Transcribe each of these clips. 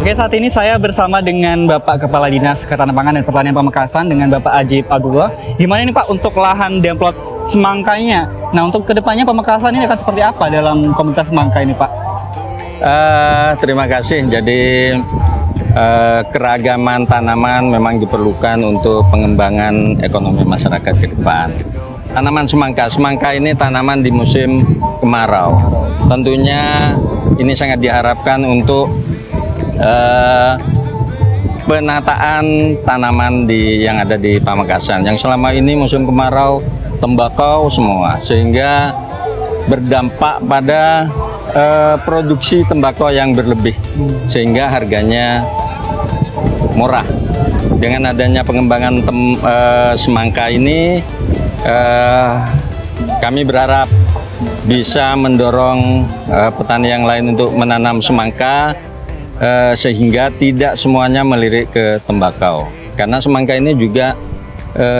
Oke, saat ini saya bersama dengan Bapak Kepala Dinas Ketahanan Pangan dan Pertanian Pamekasan dengan Bapak Ajib Abdullah. Gimana ini Pak untuk lahan demplot semangkanya? Nah, untuk kedepannya Pamekasan ini akan seperti apa dalam komunitas semangka ini Pak? Terima kasih. Jadi keragaman tanaman memang diperlukan untuk pengembangan ekonomi masyarakat ke depan. Tanaman semangka ini tanaman di musim kemarau. Tentunya ini sangat diharapkan untuk penataan tanaman yang ada di Pamekasan yang selama ini musim kemarau tembakau semua, sehingga berdampak pada produksi tembakau yang berlebih sehingga harganya murah. Dengan adanya pengembangan semangka ini, kami berharap bisa mendorong petani yang lain untuk menanam semangka, sehingga tidak semuanya melirik ke tembakau. Karena semangka ini juga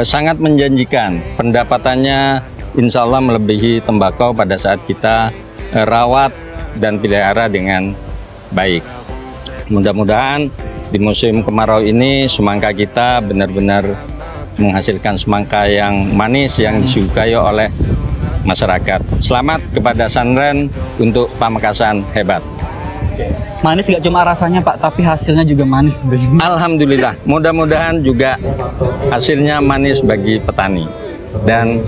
sangat menjanjikan, pendapatannya insya Allah melebihi tembakau pada saat kita rawat dan pelihara dengan baik. Mudah-mudahan di musim kemarau ini semangka kita benar-benar menghasilkan semangka yang manis yang disukai oleh masyarakat. Selamat kepada Sunren untuk Pamekasan hebat. Manis nggak cuma rasanya Pak, tapi hasilnya juga manis. Alhamdulillah, mudah-mudahan juga hasilnya manis bagi petani dan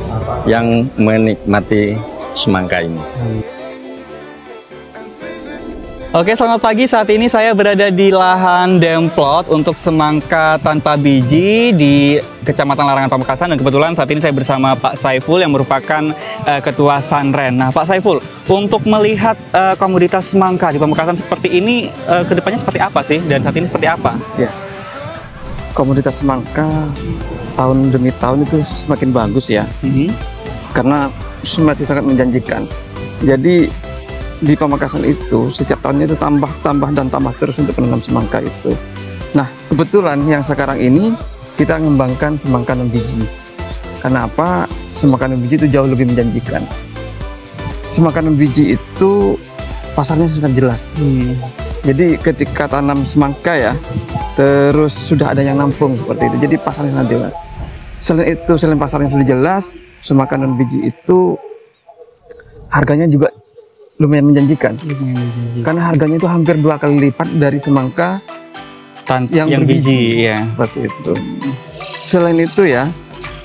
yang menikmati semangka ini. Oke, selamat pagi. Saat ini saya berada di lahan demplot untuk semangka tanpa biji di Kecamatan Larangan Pamekasan, dan kebetulan saat ini saya bersama Pak Saiful yang merupakan Ketua Sunren. Nah, Pak Saiful, untuk melihat komoditas semangka di Pamekasan seperti ini, kedepannya seperti apa sih, dan saat ini seperti apa? Ya, komoditas semangka tahun demi tahun itu semakin bagus ya, karena masih sangat menjanjikan. Jadi di Pamekasan itu setiap tahunnya itu tambah terus untuk menanam semangka itu. Nah, kebetulan yang sekarang ini kita mengembangkan semangka non biji. Kenapa? Semangka non biji itu jauh lebih menjanjikan. Semangka non biji itu pasarnya sangat jelas. Jadi ketika tanam semangka ya, terus sudah ada yang nampung seperti itu. Jadi pasarnya sangat jelas. Selain itu, selain pasarnya sudah jelas, semangka non biji itu harganya juga lumayan menjanjikan. Karena harganya itu hampir 2 kali lipat dari semangka yang biji ya. Seperti itu. Selain itu ya,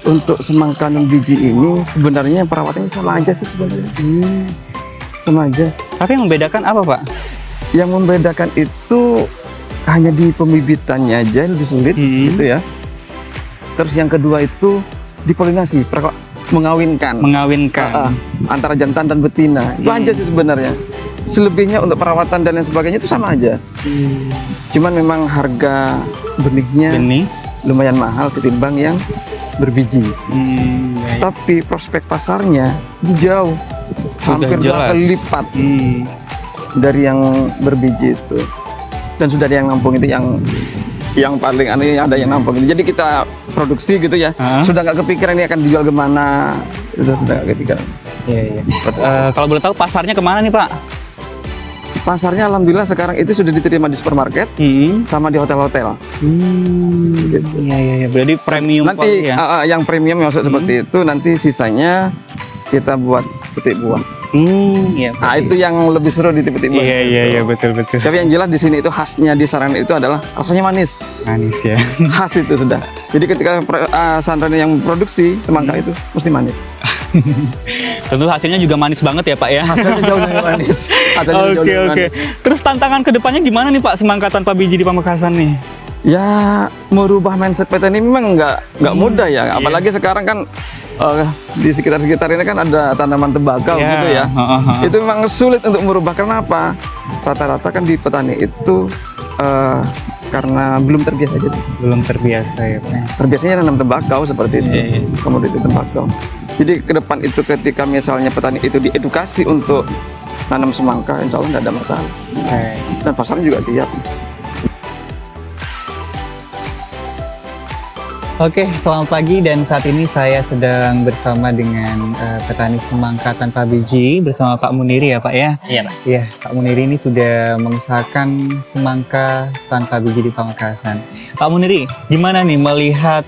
untuk semangka non biji ini sebenarnya perawatannya sama aja sih sebenarnya. Sama aja. Tapi yang membedakan apa Pak? Yang membedakan itu hanya di pembibitannya aja lebih sulit gitu ya. Terus yang kedua itu di polinasi, mengawinkan antara jantan dan betina. Itu aja sih sebenarnya. Selebihnya untuk perawatan dan lain sebagainya itu sama aja. Cuman memang harga benihnya lumayan mahal ketimbang yang berbiji. Tapi prospek pasarnya jauh, hampir 2 kali lipat dari yang berbiji itu. Dan sudah ada yang nampung itu, yang paling aneh ada yang nampung. Jadi kita produksi gitu ya, sudah nggak kepikiran ini akan dijual kemana, sudah nggak kepikiran. Kalau boleh tahu pasarnya kemana nih Pak? Pasarnya alhamdulillah sekarang itu sudah diterima di supermarket sama di hotel-hotel. Gitu. Iya. Berarti premium nanti ya? Yang premium yang seperti itu, nanti sisanya kita buat petik buah. Nah, itu yang lebih seru di petik buah. Iya, betul. Tapi yang jelas di sini itu khasnya di Sunren itu adalah rasanya manis. Manis ya. Khas itu sudah. Jadi ketika Sunren yang produksi semangka itu mesti manis. Tentu hasilnya juga manis banget ya Pak ya. Hasilnya jauh lebih manis. Oke. Terus tantangan kedepannya gimana nih Pak semangka tanpa biji di Pamekasan nih? Ya, merubah mindset petani memang nggak mudah ya. Apalagi sekarang kan di sekitar ini kan ada tanaman tembakau gitu ya. Itu memang sulit untuk merubah. Kenapa? Rata-rata kan di petani itu karena belum terbiasa aja. Belum terbiasa ya Pak. Terbiasanya nanam tembakau seperti itu, komoditi tembakau. Jadi ke depan itu ketika misalnya petani itu diedukasi untuk nanam semangka, insya Allah nggak ada masalah. Dan pasarnya juga siap. Oke, selamat pagi dan saat ini saya sedang bersama dengan petani semangka tanpa biji bersama Pak Muniri ya Pak ya? Iya Pak. Iya, Pak Muniri ini sudah mengusahakan semangka tanpa biji di Pamekasan. Pak Muniri, gimana nih melihat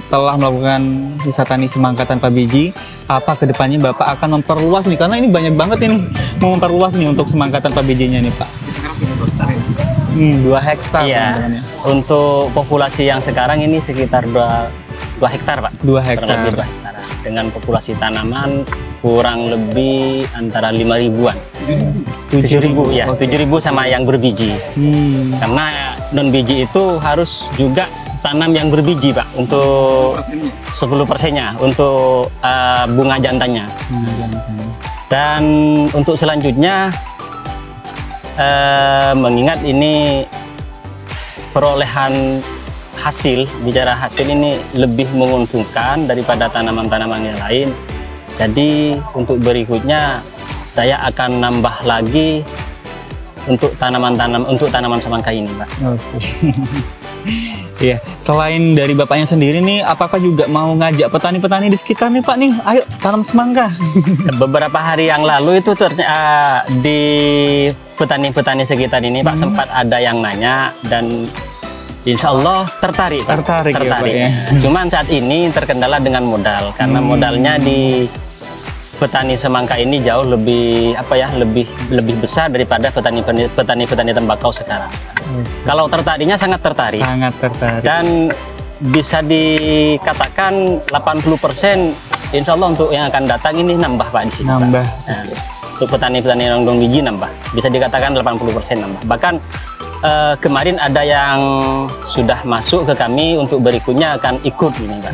telah melakukan wisata tani semangka tanpa biji? Apa kedepannya Bapak akan memperluas nih? Karena ini banyak banget ini mau memperluas nih untuk semangka tanpa bijinya nih Pak. 2 hektar. Iya. teman-teman ya. Untuk populasi yang sekarang ini sekitar 2 hektar Pak. 2 hektar. Terlebih 2 hektar. Dengan populasi tanaman kurang lebih antara 5.000-an. 7.000 ya, Oke. 7.000 sama yang berbiji. Karena non biji itu harus juga tanam yang berbiji Pak untuk 10%-nya untuk bunga jantannya. Dan untuk selanjutnya mengingat ini perolehan hasil, bicara hasil ini lebih menguntungkan daripada tanaman-tanaman yang lain. Jadi untuk berikutnya saya akan nambah lagi untuk tanaman semangka ini, Pak. Oke. Iya, selain dari bapaknya sendiri nih, apakah juga mau ngajak petani-petani di sekitar nih Pak nih, ayo tanam semangka? Beberapa hari yang lalu itu di petani-petani sekitar ini Pak sempat ada yang nanya dan insya Allah tertarik. Pak. Tertarik. Ya, Pak, ya. Cuman saat ini terkendala dengan modal karena modalnya di petani semangka ini jauh lebih lebih besar daripada petani tembakau sekarang. Kalau tertariknya sangat tertarik. Sangat tertarik. Dan bisa dikatakan 80% insya Allah untuk yang akan datang ini nambah Pak di sini. Nambah. Nah, untuk petani-petani rongdong biji nambah. Bisa dikatakan 80% nambah. Bahkan kemarin ada yang sudah masuk ke kami untuk berikutnya akan ikut ini Pak.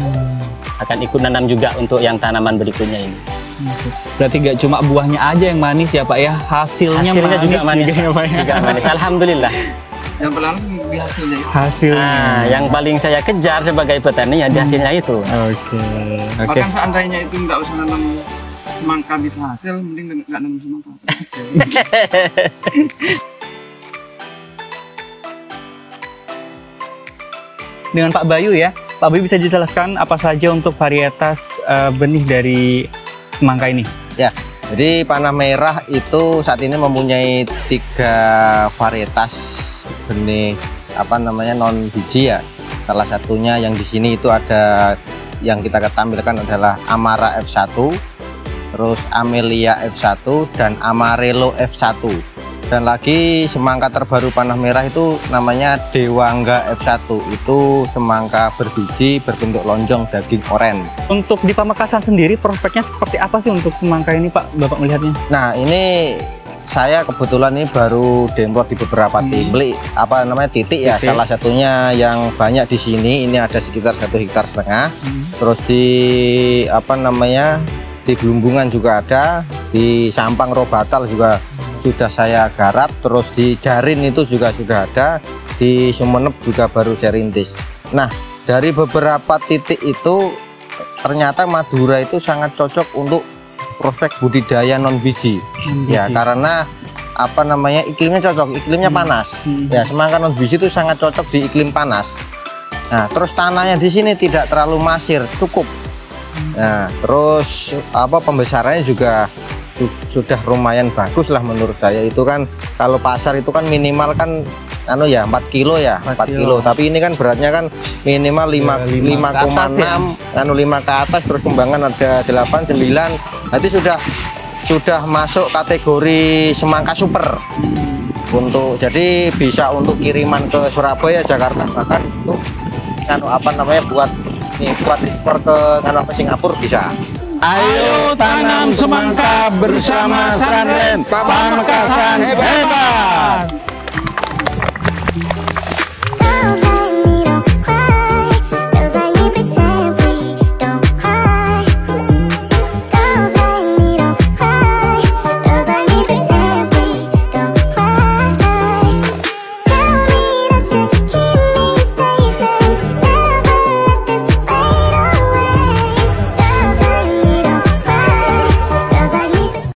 Akan ikut nanam juga untuk yang tanaman berikutnya ini. Berarti gak cuma buahnya aja yang manis ya Pak ya, hasilnya juga manis ya Pak ya. Juga manis. Alhamdulillah. Yang paling di hasilnya itu. Hasilnya. Nah, yang paling saya kejar sebagai petani ya di hasilnya itu. Oke. Bahkan seandainya itu nggak usah nanam semangka bisa hasil, mending nggak nanam semangka. Dengan Pak Bayu ya, Pak Bayu bisa dijelaskan apa saja untuk varietas benih dari semangka ini? Ya, jadi panah merah itu saat ini mempunyai 3 varietas benih non biji ya. Salah satunya yang di sini itu ada yang kita tampilkan adalah Amara F1, terus Amelia F1 dan Amarelo F1. Dan lagi semangka terbaru panah merah itu namanya Dewangga F1. Itu semangka berbiji berbentuk lonjong daging oren. Untuk di Pamekasan sendiri prospeknya seperti apa sih untuk semangka ini Pak, Bapak melihatnya? Nah, ini saya kebetulan ini baru demplot di beberapa titik, titik ya. Salah satunya yang banyak di sini ini ada sekitar 1,5 hektar. Terus di di Belumbungan juga ada, di Sampang Robatal juga sudah saya garap, terus di Jarin itu juga sudah ada, di Sumeneb juga baru saya rintis. Nah, dari beberapa titik itu ternyata Madura itu sangat cocok untuk prospek budidaya non biji. Ya, karena iklimnya cocok, iklimnya panas. Ya, semangka non biji itu sangat cocok di iklim panas. Nah, terus tanahnya di sini tidak terlalu masir, cukup. Nah, terus pembesarannya juga sudah lumayan bagus lah menurut saya. Itu kan kalau pasar itu kan minimal kan 4 kilo ya, 4 kilo. Tapi ini kan beratnya kan minimal 5,6, 5 ke atas, terus kembangan ada 8, 9. Nanti sudah masuk kategori semangka super. Jadi bisa untuk kiriman ke Surabaya, Jakarta, bahkan untuk buat ekspor ke Singapura bisa. Ayo tanam semangka bersama Sanren, Pamekasan hebat.